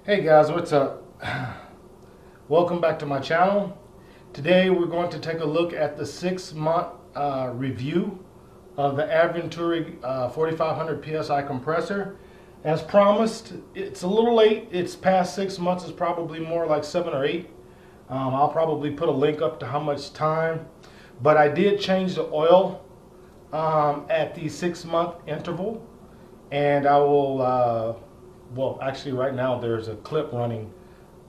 Hey guys, what's up? Welcome back to my channel. Today we're going to take a look at the 6-month review of the Venturi 4500 PSI compressor. As promised, it's a little late. It's past 6 months. It's probably more like 7 or 8. I'll probably put a link up to how much time. But I did change the oil at the 6-month interval, and I will well, actually right now there's a clip running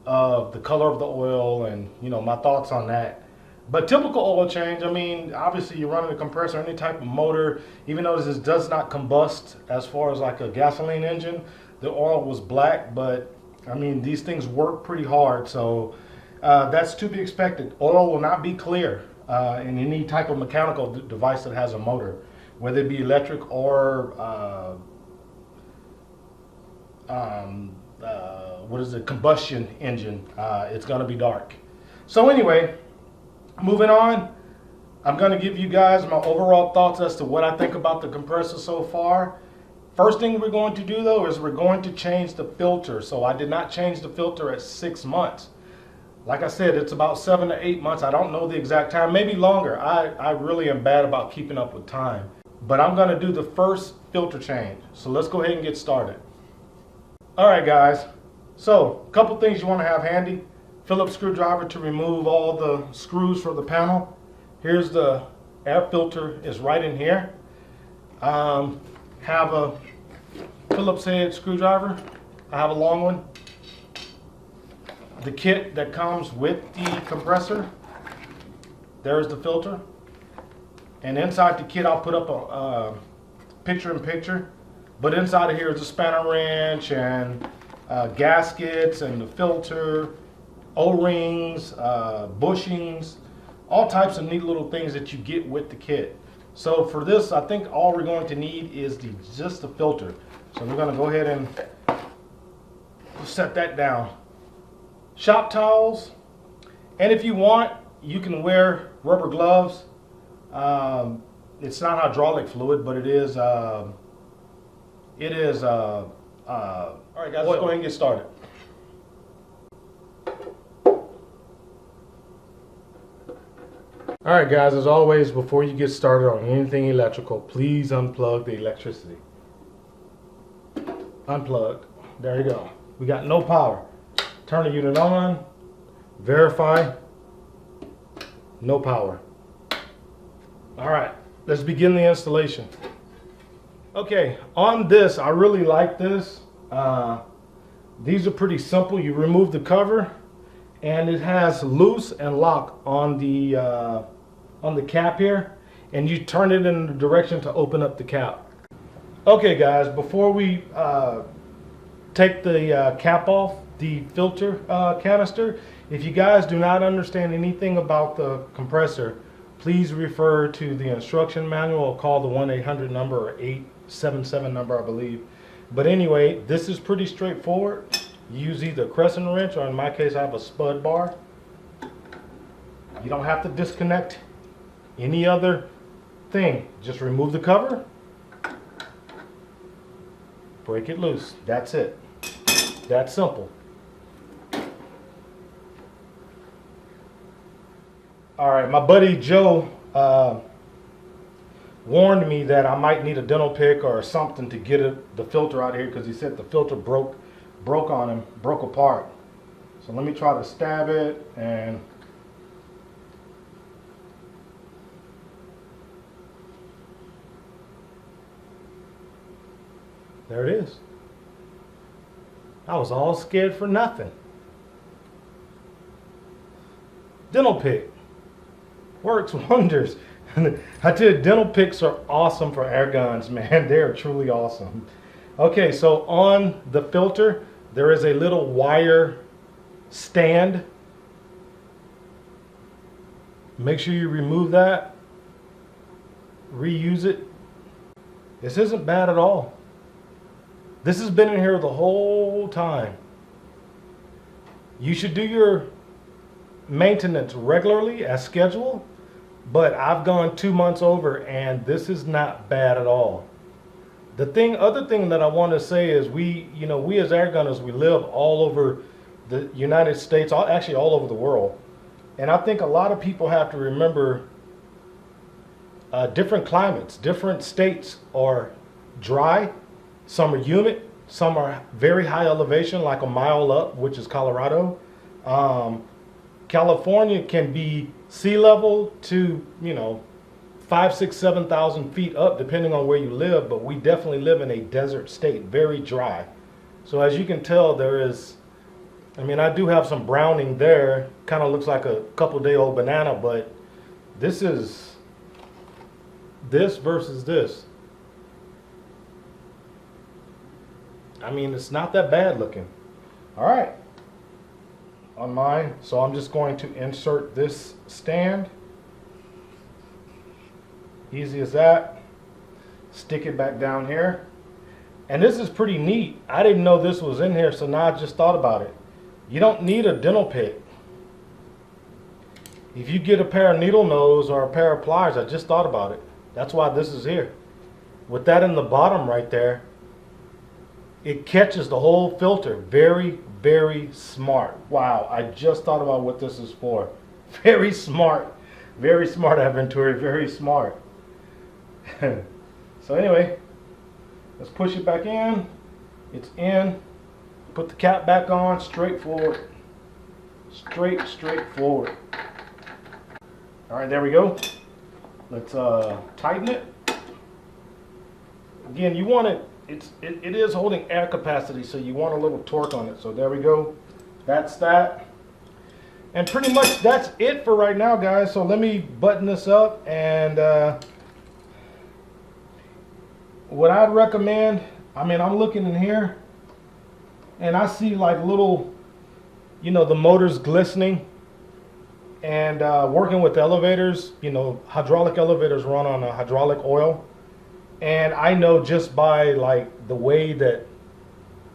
of the color of the oil and, you know, my thoughts on that. But typical oil change, I mean, obviously you're running a compressor, any type of motor, even though this does not combust as far as like a gasoline engine, the oil was black, but I mean, these things work pretty hard, so that's to be expected. Oil will not be clear in any type of mechanical device that has a motor, whether it be electric or what is it, combustion engine. It's going to be dark. So anyway, moving on, I'm going to give you guys my overall thoughts as to what I think about the compressor so far. First thing we're going to do though is we're going to change the filter. So I did not change the filter at 6 months. Like I said, it's about 7 to 8 months. I don't know the exact time, maybe longer. I really am bad about keeping up with time. But I'm going to do the first filter change. So let's go ahead and get started. Alright guys, so a couple things you want to have handy. Phillips screwdriver to remove all the screws from the panel. Here's the air filter, is right in here. Have a Phillips head screwdriver. I have a long one. The kit that comes with the compressor. There's the filter. And inside the kit I'll put up a picture-in-picture. But inside of here is a spanner wrench and gaskets and the filter, O-rings, bushings, all types of neat little things that you get with the kit. So for this, I think all we're going to need is just the filter. So we're going to go ahead and set that down. Shop towels, and if you want, you can wear rubber gloves. It's not hydraulic fluid, but it is. All right guys, let's go ahead and get started. All right guys, as always, before you get started on anything electrical, please unplug the electricity. Unplugged. There you go. We got no power. Turn the unit on. Verify. No power. All right, let's begin the installation. Okay, on this, I really like this. These are pretty simple. You remove the cover, and it has loose and lock on the cap here, and you turn it in the direction to open up the cap. Okay, guys, before we take the cap off the filter canister, if you guys do not understand anything about the compressor, please refer to the instruction manual or call the 1-800 number or 877 number, I believe. But anyway, this is pretty straightforward. You use either a crescent wrench, or in my case I have a spud bar. You don't have to disconnect any other thing. Just remove the cover, break it loose. That's it. That's simple. All right, my buddy Joe warned me that I might need a dental pick or something to get the filter out of here, because he said the filter broke on him, broke apart. So let me try to stab it, and there it is. I was all scared for nothing. Dental pick works wonders. I tell you, dental picks are awesome for air guns, man. They are truly awesome. Okay, so on the filter, there is a little wire stand. Make sure you remove that. Reuse it. This isn't bad at all. This has been in here the whole time. You should do your maintenance regularly as scheduled. But I've gone 2 months over, and this is not bad at all. Other thing that I want to say is we as air gunners, we live all over the United States, actually all over the world. And I think a lot of people have to remember different climates, different states are dry, some are humid, some are very high elevation, like a mile up, which is Colorado. California can be sea level to, 5, 6, 7,000 feet up, depending on where you live, but we definitely live in a desert state, very dry. So as you can tell, I do have some browning there, kind of looks like a couple-day-old banana, but this is this versus this. It's not that bad looking. All right, on mine, so I'm just going to insert this stand. Easy as that. Stick it back down here. And this is pretty neat. I didn't know this was in here, so now I just thought about it. You don't need a dental pick. If you get a pair of needle nose or a pair of pliers, I just thought about it. That's why this is here. With that in the bottom right there, it catches the whole filter. Very, very smart. Wow, I just thought about what this is for. Very smart. Very smart at Venturi, very smart. So anyway, let's push it back in. It's in. Put the cap back on, straight forward. Straight forward. All right, there we go. Let's tighten it. Again, you want it, it is holding air capacity, so you want a little torque on it. So there we go. That's that. And pretty much that's it for right now, guys. So let me button this up, and what I'd recommend, I'm looking in here and I see like little, the motors glistening, and working with elevators, hydraulic elevators run on a hydraulic oil. And I know just by like the way that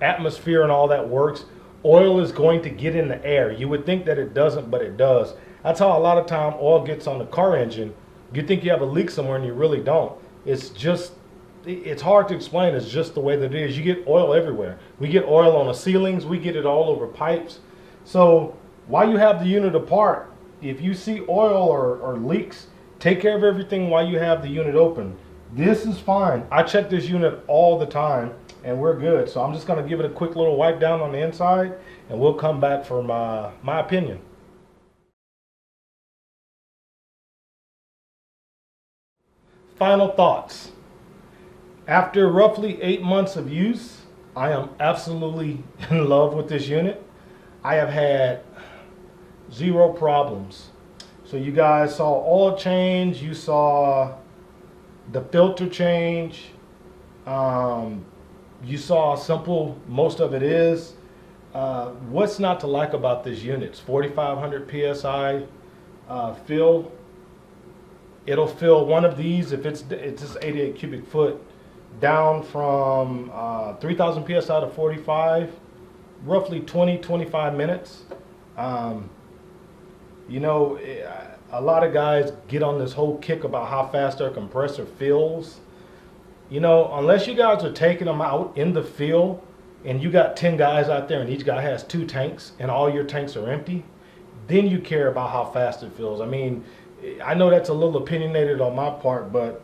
atmosphere and all that works, oil is going to get in the air. You would think that it doesn't, but it does. That's how a lot of time oil gets on the car engine. You think you have a leak somewhere and you really don't. It's hard to explain. It's just the way that it is. You get oil everywhere. We get oil on the ceilings. We get it all over pipes. So while you have the unit apart, if you see oil or leaks, take care of everything while you have the unit open. This is fine. I check this unit all the time, and we're good. So I'm just going to give it a quick little wipe down on the inside, and we'll come back for my opinion. Final thoughts. After roughly 8 months of use, I am absolutely in love with this unit. I have had 0 problems. So you guys saw oil change, you saw the filter change, you saw how simple most of it is. What's not to like about this unit? It's 4,500 PSI fill. It'll fill one of these, if it's just 88 cubic foot, down from 3,000 PSI to 45, roughly 20-25 minutes. A lot of guys get on this whole kick about how fast their compressor fills. Unless you guys are taking them out in the field and you got 10 guys out there and each guy has 2 tanks and all your tanks are empty, then you care about how fast it fills. I know that's a little opinionated on my part, but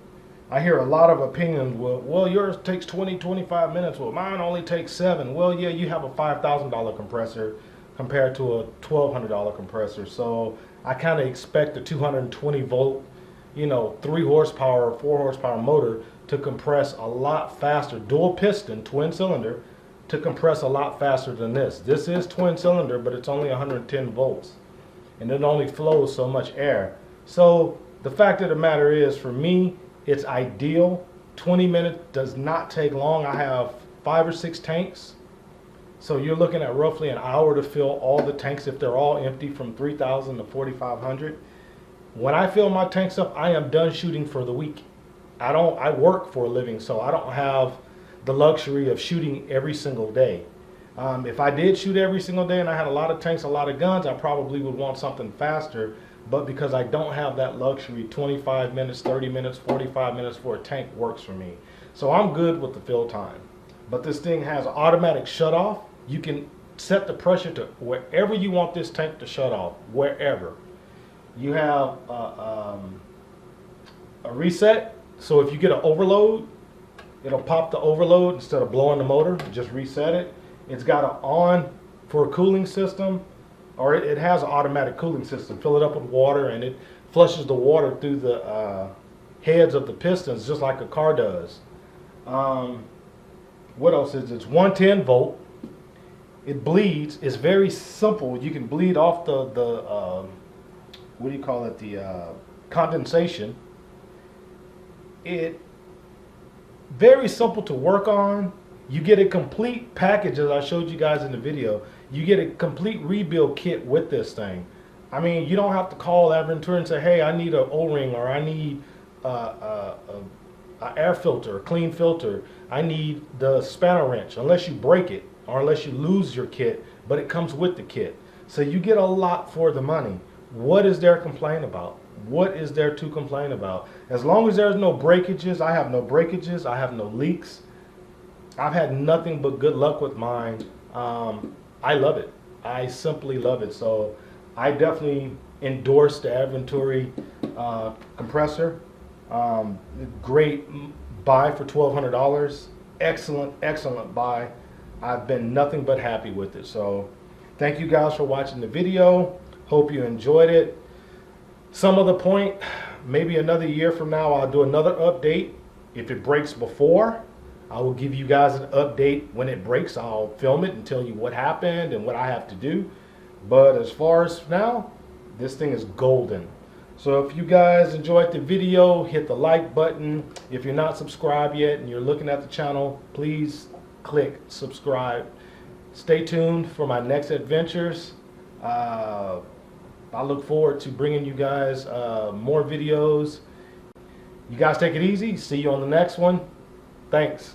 I hear a lot of opinions. Well, yours takes 20-25 minutes. Well, mine only takes 7. Well, yeah, you have a $5,000 compressor compared to a $1,200 compressor. So I kind of expect a 220 volt, 3 horsepower or 4 horsepower motor to compress a lot faster. Dual piston, twin cylinder, to compress a lot faster than this. This is twin cylinder, but it's only 110 volts. And it only flows so much air. So the fact of the matter is, for me, it's ideal. 20 minutes does not take long. I have 5 or 6 tanks. So you're looking at roughly an hour to fill all the tanks if they're all empty, from 3,000 to 4,500. When I fill my tanks up, I am done shooting for the week. I work for a living, so I don't have the luxury of shooting every single day. If I did shoot every single day and I had a lot of tanks, a lot of guns, I probably would want something faster. But because I don't have that luxury, 25 minutes, 30 minutes, 45 minutes for a tank works for me. So I'm good with the fill time. But this thing has automatic shut off. You can set the pressure to wherever you want this tank to shut off, wherever. You have a reset, so if you get an overload, it'll pop the overload instead of blowing the motor, just reset it. It's got an on for a cooling system, or it has an automatic cooling system. Fill it up with water and it flushes the water through the heads of the pistons just like a car does. What else is it? It's 110 volt. It bleeds. It's very simple. You can bleed off the what do you call it? The condensation. It very simple to work on. You get a complete package, as I showed you guys in the video. You get a complete rebuild kit with this thing. I mean, you don't have to call Venturi and say, hey, I need an O-ring, or I need an air filter, a clean filter. I need the spanner wrench, unless you break it or unless you lose your kit, but it comes with the kit. So you get a lot for the money. What is there to complain about? What is there to complain about? As long as there's no breakages, I have no breakages, I have no leaks. I've had nothing but good luck with mine. I love it. I simply love it. So I definitely endorse the Venturi compressor. Great buy for $1,200. Excellent, excellent buy. I've been nothing but happy with it. So thank you guys for watching the video. Hope you enjoyed it. Some other point, maybe another year from now, I'll do another update. If it breaks before, I will give you guys an update when it breaks. I'll film it and tell you what happened and what I have to do. But as far as now, this thing is golden. So if you guys enjoyed the video, hit the like button. If you're not subscribed yet and you're looking at the channel, please click subscribe. Stay tuned for my next adventures. I look forward to bringing you guys more videos. You guys take it easy. See you on the next one. Thanks.